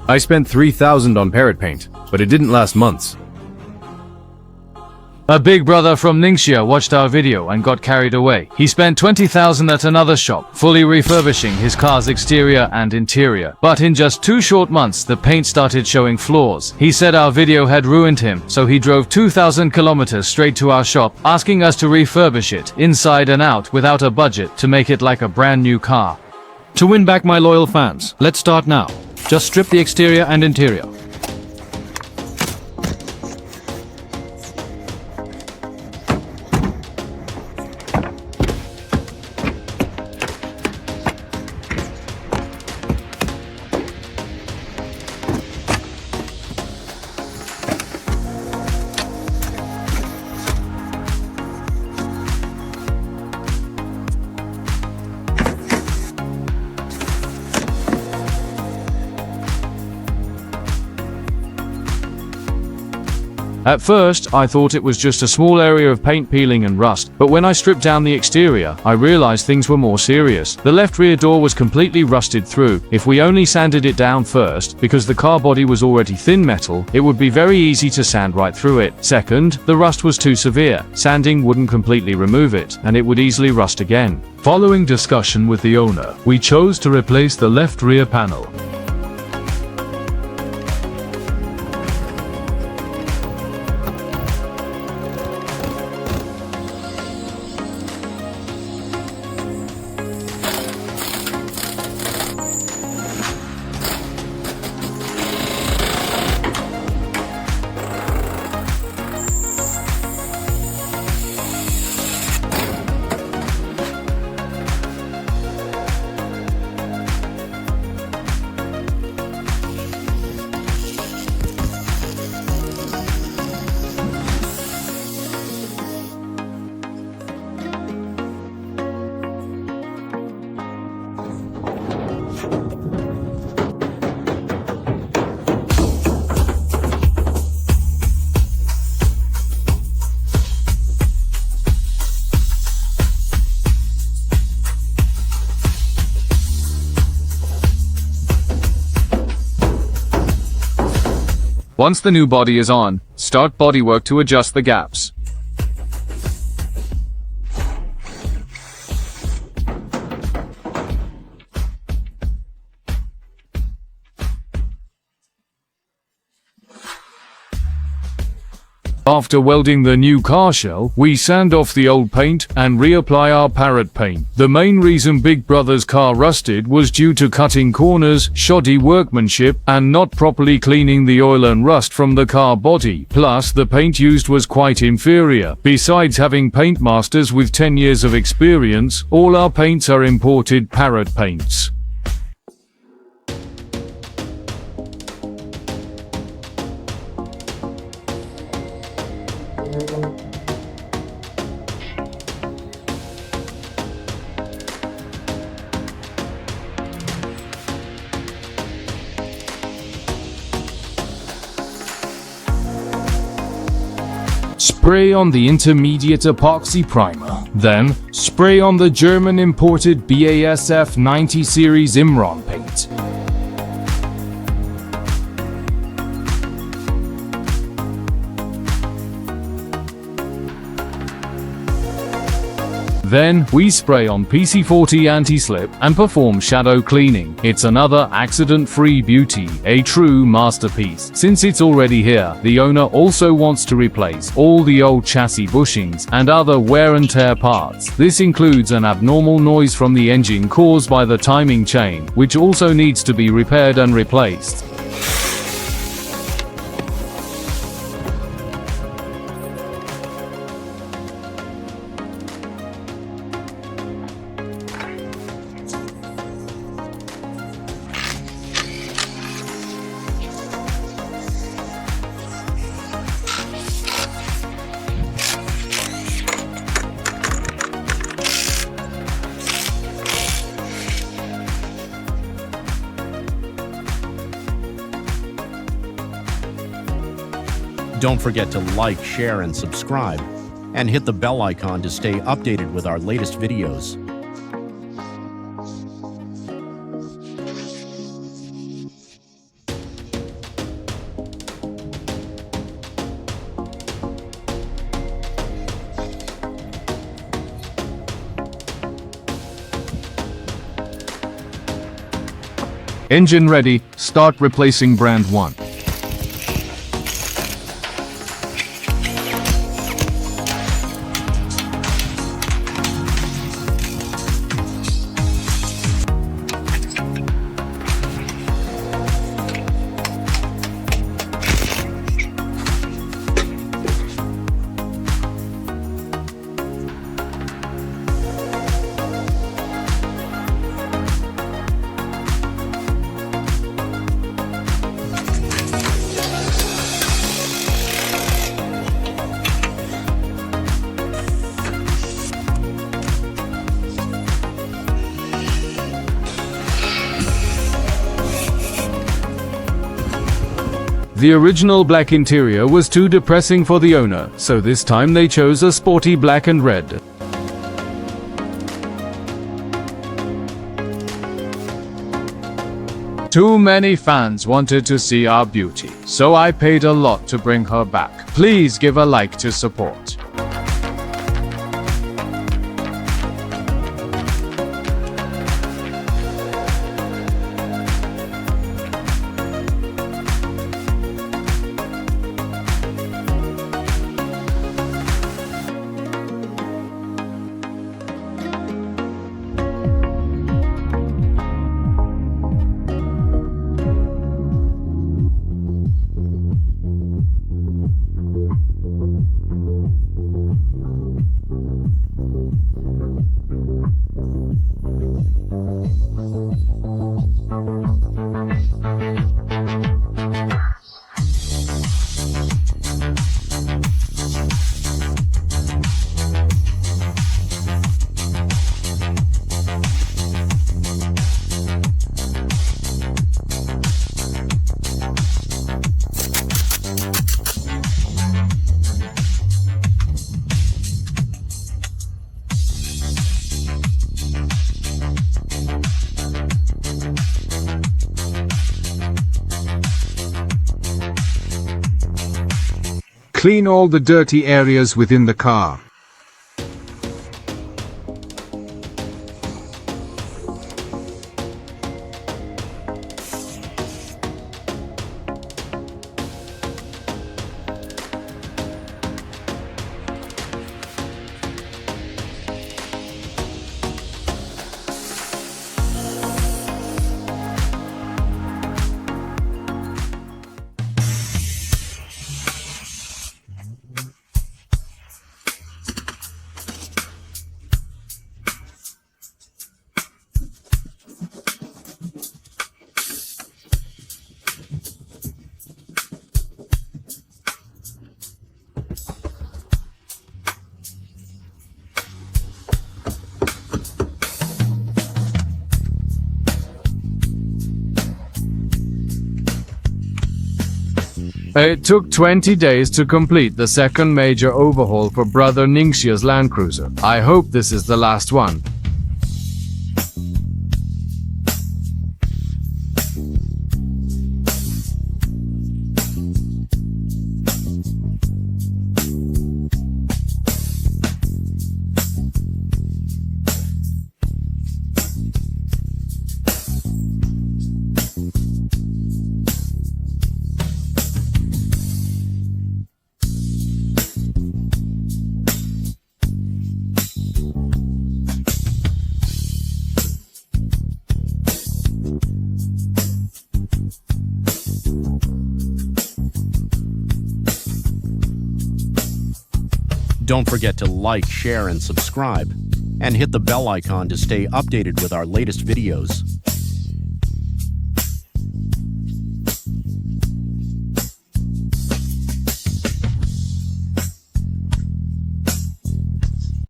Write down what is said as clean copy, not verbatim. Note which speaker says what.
Speaker 1: I spent 3,000 on parrot paint, but it didn't last months.
Speaker 2: A big brother from Ningxia watched our video and got carried away. He spent 20,000 at another shop, fully refurbishing his car's exterior and interior. But in just 2 short months, the paint started showing flaws. He said our video had ruined him, so he drove 2,000 kilometers straight to our shop, asking us to refurbish it, inside and out, without a budget, to make it like a brand new car.
Speaker 3: To win back my loyal fans, let's start now. Just strip the exterior and interior.
Speaker 2: At first, I thought it was just a small area of paint peeling and rust, but when I stripped down the exterior, I realized things were more serious. The left rear door was completely rusted through. If we only sanded it down first, because the car body was already thin metal, it would be very easy to sand right through it. Second, the rust was too severe. Sanding wouldn't completely remove it, and it would easily rust again.
Speaker 4: Following discussion with the owner, we chose to replace the left rear panel.
Speaker 2: Once the new body is on, start bodywork to adjust the gaps. After welding the new car shell, we sand off the old paint and reapply our parrot paint. The main reason Big Brother's car rusted was due to cutting corners, shoddy workmanship, and not properly cleaning the oil and rust from the car body. Plus, the paint used was quite inferior. Besides having paint masters with 10 years of experience, all our paints are imported parrot paints. Spray on the intermediate epoxy primer. Then, spray on the German imported BASF 90 series Imron paint. Then, we spray on PC40 anti-slip and perform shadow cleaning. It's another accident-free beauty, a true masterpiece. Since it's already here, the owner also wants to replace all the old chassis bushings and other wear and tear parts. This includes an abnormal noise from the engine caused by the timing chain, which also needs to be repaired and replaced.
Speaker 5: Don't forget to like, share, and subscribe, and hit the bell icon to stay updated with our latest videos.
Speaker 2: Engine ready, start replacing brand 1. The original black interior was too depressing for the owner, so this time they chose a sporty black and red. Too many fans wanted to see our beauty, so I paid a lot to bring her back. Please give a like to support.
Speaker 6: Clean all the dirty areas within the car.
Speaker 2: It took 20 days to complete the second major overhaul for Brother Ningxia's Land Cruiser. I hope this is the last one.
Speaker 5: Don't forget to like, share, and subscribe, and hit the bell icon to stay updated with our latest videos.